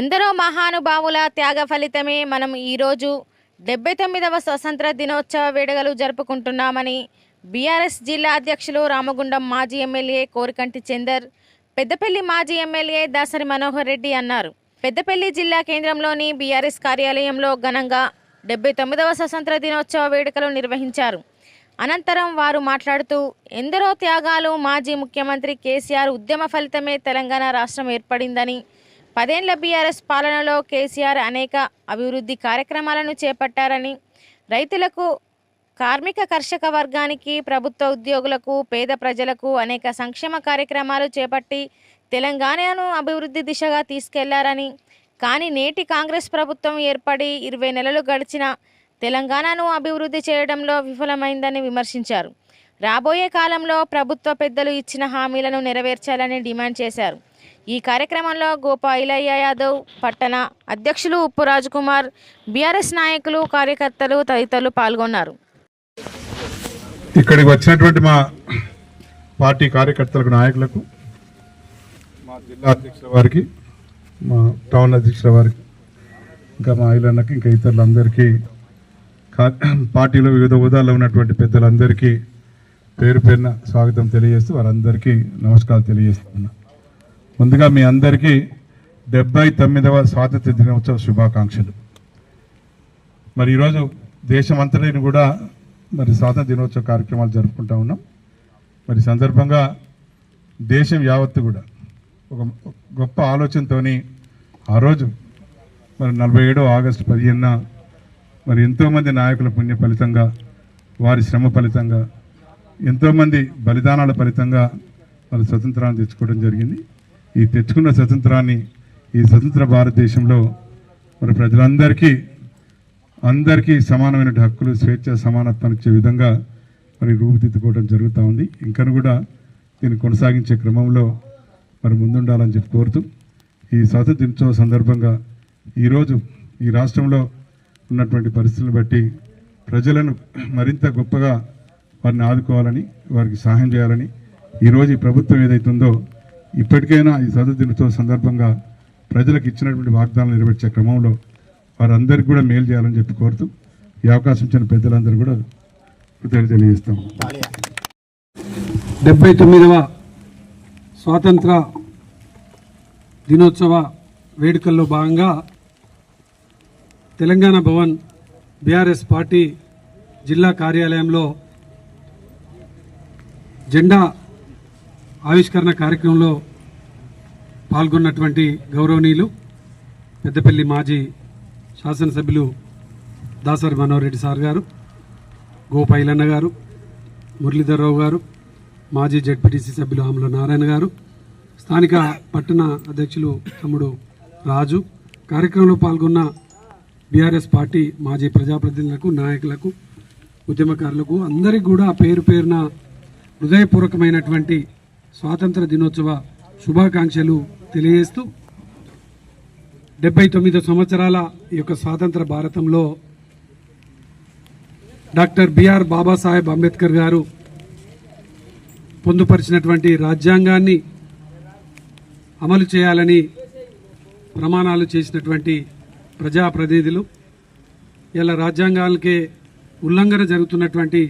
ఎందరో మహానుభావుల త్యాగ ఫలితమే మనం ఈరోజు 79వ స్వతంత్ర దినోత్సవ వేడుకలు జరుపుకుంటున్నామని బీఆర్ఎస్ జిల్లా అధ్యక్షులు రామగుండం మాజీ ఎమ్మెల్యే కోరికంటి చందర్, పెద్దపల్లి మాజీ ఎమ్మెల్యే దాసరి మనోహర్ రెడ్డి అన్నారు. పెద్దపల్లి జిల్లా కేంద్రంలోని బీఆర్ఎస్ కార్యాలయంలో ఘనంగా 79వ స్వతంత్ర దినోత్సవ వేడుకలు నిర్వహించారు. అనంతరం వారు మాట్లాడుతూ, ఎందరో త్యాగాలు, మాజీ ముఖ్యమంత్రి కేసీఆర్ ఉద్యమ ఫలితమే తెలంగాణ రాష్ట్రం ఏర్పడిందని, 10 ఏళ్ల బీఆర్ఎస్ పాలనలో కేసీఆర్ అనేక అభివృద్ధి కార్యక్రమాలను చేపట్టారని, రైతులకు, కార్మిక కర్షక వర్గానికి, ప్రభుత్వ ఉద్యోగులకు, పేద ప్రజలకు అనేక సంక్షేమ కార్యక్రమాలు చేపట్టి తెలంగాణను అభివృద్ధి దిశగా తీసుకెళ్లారని, కానీ నేటి కాంగ్రెస్ ప్రభుత్వం ఏర్పడి 20 నెలలు గడిచిన తెలంగాణను అభివృద్ధి చేయడంలో విఫలమైందని విమర్శించారు. రాబోయే కాలంలో ప్రభుత్వ పెద్దలు ఇచ్చిన హామీలను నెరవేర్చాలని డిమాండ్ చేశారు. ఈ కార్యక్రమంలో గోపా ఇలయ్య యాదవ్, పట్టణ అధ్యక్షులు ఉప్పు రాజకుమార్, బీఆర్ఎస్ నాయకులు, కార్యకర్తలు తదితరులు పాల్గొన్నారు. ఇక్కడికి వచ్చినటువంటి మా పార్టీ కార్యకర్తలకు, నాయకులకు, మా జిల్లా అధ్యక్షుల వారికి, మా టౌన్ అధ్యక్షుల వారికి, ఇంకా మా ఇళ్ళకి, ఇంకా ఇతరులందరికీ, పార్టీలో వివిధ హోదాల్లో ఉన్నటువంటి పెద్దలందరికీ పేరు పేరున స్వాగతం తెలియజేస్తూ వారందరికీ నమస్కారాలు తెలియజేస్తున్నా. ముందుగా మీ అందరికీ 79వ స్వాతంత్ర దినోత్సవ శుభాకాంక్షలు. మరి ఈరోజు దేశమంతటిని కూడా మరి స్వాతంత్ర దినోత్సవ కార్యక్రమాలు జరుపుకుంటా ఉన్నాం. మరి సందర్భంగా దేశం యావత్తు కూడా ఒక గొప్ప ఆలోచనతోని ఆ రోజు మరి 47వ ఆగస్టు 15న మరి ఎంతోమంది నాయకుల పుణ్య ఫలితంగా, వారి శ్రమ ఫలితంగా, ఎంతోమంది బలిదానాల ఫలితంగా మరి స్వతంత్రాన్ని తెచ్చుకోవడం జరిగింది. ఈ తెచ్చుకున్న స్వతంత్రాన్ని ఈ స్వతంత్ర భారతదేశంలో మరి అందరికీ సమానమైన హక్కులు, స్వేచ్ఛ, సమానత్వాన్ని ఇచ్చే విధంగా మరి రూపుదిద్దుకోవడం జరుగుతూ ఉంది. ఇంకను కూడా దీన్ని కొనసాగించే క్రమంలో మరి ముందుండాలని చెప్పి కోరుతూ, ఈ స్వాతంత్ర దినోత్సవ సందర్భంగా ఈరోజు ఈ రాష్ట్రంలో ఉన్నటువంటి పరిస్థితులను బట్టి ప్రజలను మరింత గొప్పగా వారిని ఆదుకోవాలని, వారికి సహాయం చేయాలని ఈరోజు ఈ ప్రభుత్వం ఏదైతుందో ఇప్పటికైనా ఈ స్వాతంత్ర దినోత్సవ సందర్భంగా ప్రజలకు ఇచ్చినటువంటి వాగ్దానాలు నెరవేర్చే క్రమంలో వారందరికీ కూడా మేలు చేయాలని చెప్పి కోరుతూ, ఈ అవకాశం ఇచ్చిన పెద్దలందరూ కూడా కృతజ్ఞతలు తెలియజేస్తాం. 79వ స్వాతంత్ర దినోత్సవ వేడుకల్లో భాగంగా తెలంగాణ భవన్ బీఆర్ఎస్ పార్టీ జిల్లా కార్యాలయంలో జెండా ఆవిష్కరణ కార్యక్రమంలో పాల్గొన్నటువంటి గౌరవనీయులు పెద్దపల్లి మాజీ శాసనసభ్యులు దాసరి మనోహర్ రెడ్డి సార్ గారు, గోపా ఇలన్న గారు, మురళీధర్రావు గారు, మాజీ జెడ్పీటీసీ సభ్యులు ఆముల నారాయణ గారు, స్థానిక పట్టణ అధ్యక్షులు తమ్ముడు రాజు, కార్యక్రమంలో పాల్గొన్న బీఆర్ఎస్ పార్టీ మాజీ ప్రజాప్రతినిధులకు, నాయకులకు, ఉద్యమకారులకు అందరికీ కూడా పేరు పేరున హృదయపూర్వకమైనటువంటి స్వాతంత్ర దినోత్సవ శుభాకాంక్షలు తెలియజేస్తూ, 79 సంవత్సరాల ఈ యొక్క స్వాతంత్ర భారతంలో డాక్టర్ బిఆర్ బాబాసాహెబ్ అంబేద్కర్ గారు పొందుపరిచినటువంటి రాజ్యాంగాన్ని అమలు చేయాలని ప్రమాణాలు చేసినటువంటి ప్రజాప్రతినిధులు ఇలా రాజ్యాంగాలకే ఉల్లంఘన జరుగుతున్నటువంటి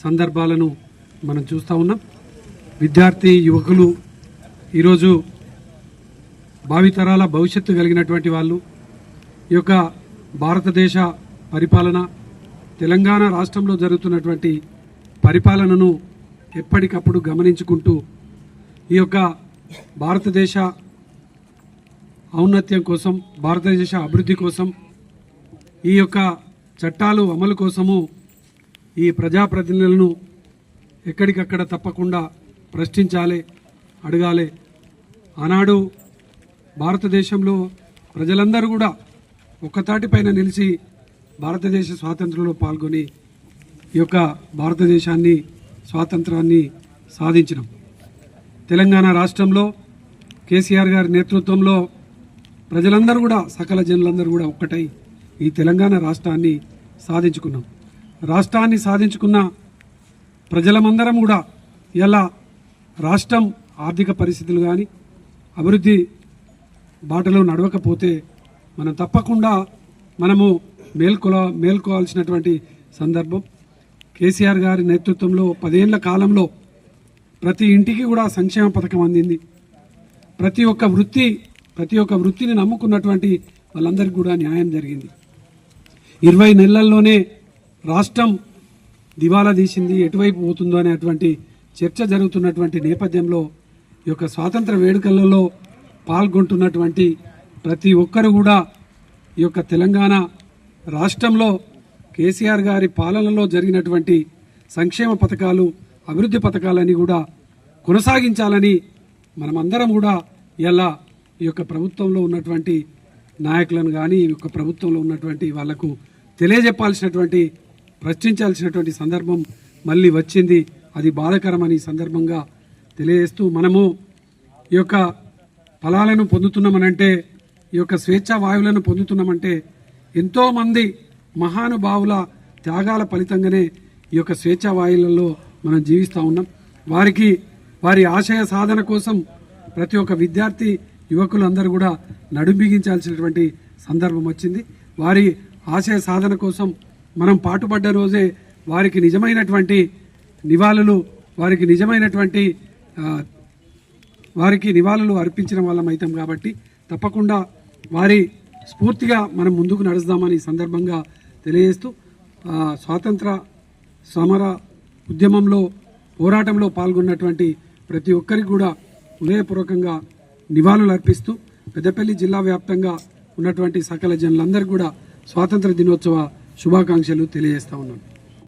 సందర్భాలను మనం చూస్తూ ఉన్నాం. విద్యార్థి యువకులు ఈరోజు భావితరాల భవిష్యత్తు కలిగినటువంటి వాళ్ళు ఈ యొక్క భారతదేశ పరిపాలన, తెలంగాణ రాష్ట్రంలో జరుగుతున్నటువంటి పరిపాలనను ఎప్పటికప్పుడు గమనించుకుంటూ ఈ యొక్క భారతదేశ ఔన్నత్యం కోసం, భారతదేశ అభివృద్ధి కోసం, ఈ యొక్క చట్టాలు అమలు కోసము ఈ ప్రజాప్రతినిధులను ఎక్కడికక్కడ తప్పకుండా ప్రశ్నించాలి, అడగాలి. ఆనాడు భారతదేశంలో ప్రజలందరూ కూడా ఒక్కతాటిపైన నిలిచి భారతదేశ స్వాతంత్రంలో పాల్గొని ఈ యొక్క భారతదేశాన్ని, స్వాతంత్రాన్ని సాధించినాం. తెలంగాణ రాష్ట్రంలో కేసీఆర్ గారి నేతృత్వంలో ప్రజలందరూ కూడా, సకల జనులందరూ కూడా ఒక్కటై ఈ తెలంగాణ రాష్ట్రాన్ని సాధించుకున్నాం. రాష్ట్రాన్ని సాధించుకున్న ప్రజలమందరం కూడా ఇలా రాష్ట్రం ఆర్థిక పరిస్థితులు కానీ, అభివృద్ధి బాటలో నడవకపోతే మనం తప్పకుండా మనము మేల్కోవాల్సినటువంటి సందర్భం. కేసీఆర్ గారి నేతృత్వంలో 10 ఏళ్ల కాలంలో ప్రతి ఇంటికి కూడా సంక్షేమ పథకం అందింది. ప్రతి ఒక్క వృత్తిని నమ్ముకున్నటువంటి వాళ్ళందరికీ కూడా న్యాయం జరిగింది. 20 నెలల్లోనే రాష్ట్రం దివాలా తీసింది, ఎటువైపు పోతుందో అనేటువంటి చర్చ జరుగుతున్నటువంటి నేపథ్యంలో ఈ యొక్క స్వాతంత్ర వేడుకలలో పాల్గొంటున్నటువంటి ప్రతి ఒక్కరు కూడా ఈ యొక్క తెలంగాణ రాష్ట్రంలో కేసీఆర్ గారి పాలనలో జరిగినటువంటి సంక్షేమ పథకాలు, అభివృద్ధి పథకాలని కూడా కొనసాగించాలని మనమందరం కూడా ఇలా ఈ యొక్క ప్రభుత్వంలో ఉన్నటువంటి నాయకులను కానీ ఈ యొక్క ప్రభుత్వంలో ఉన్నటువంటి వాళ్లకు తెలియజెప్పాల్సినటువంటి, ప్రశ్నించాల్సినటువంటి సందర్భం మళ్ళీ వచ్చింది. అది బాధాకరమని ఈ సందర్భంగా తెలియజేస్తూ, మనము ఈ యొక్క ఫలాలను పొందుతున్నామనంటే, ఈ యొక్క స్వేచ్ఛా వాయువులను పొందుతున్నామంటే ఎంతోమంది మహానుభావుల త్యాగాల ఫలితంగానే ఈ యొక్క స్వేచ్ఛా వాయువులలో మనం జీవిస్తూ ఉన్నాం. వారి ఆశయ సాధన కోసం ప్రతి ఒక్క విద్యార్థి యువకులందరూ కూడా నడుంబిగించాల్సినటువంటి సందర్భం వచ్చింది. వారి ఆశయ సాధన కోసం మనం పాటుపడ్డ రోజే వారికి నిజమైనటువంటి నివాళులు అర్పించిన వాళ్ళం అవుతాం. కాబట్టి తప్పకుండా వారి స్ఫూర్తిగా మనం ముందుకు నడుస్తామని ఈ సందర్భంగా తెలియజేస్తూ, స్వాతంత్ర సమర ఉద్యమంలో పోరాటంలో పాల్గొన్నటువంటి ప్రతి ఒక్కరికి కూడా హృదయపూర్వకంగా నివాళులు అర్పిస్తూ పెద్దపల్లి జిల్లా వ్యాప్తంగా ఉన్నటువంటి సకల జనులందరికీ కూడా స్వాతంత్ర దినోత్సవ శుభాకాంక్షలు తెలియజేస్తా ఉన్నాను.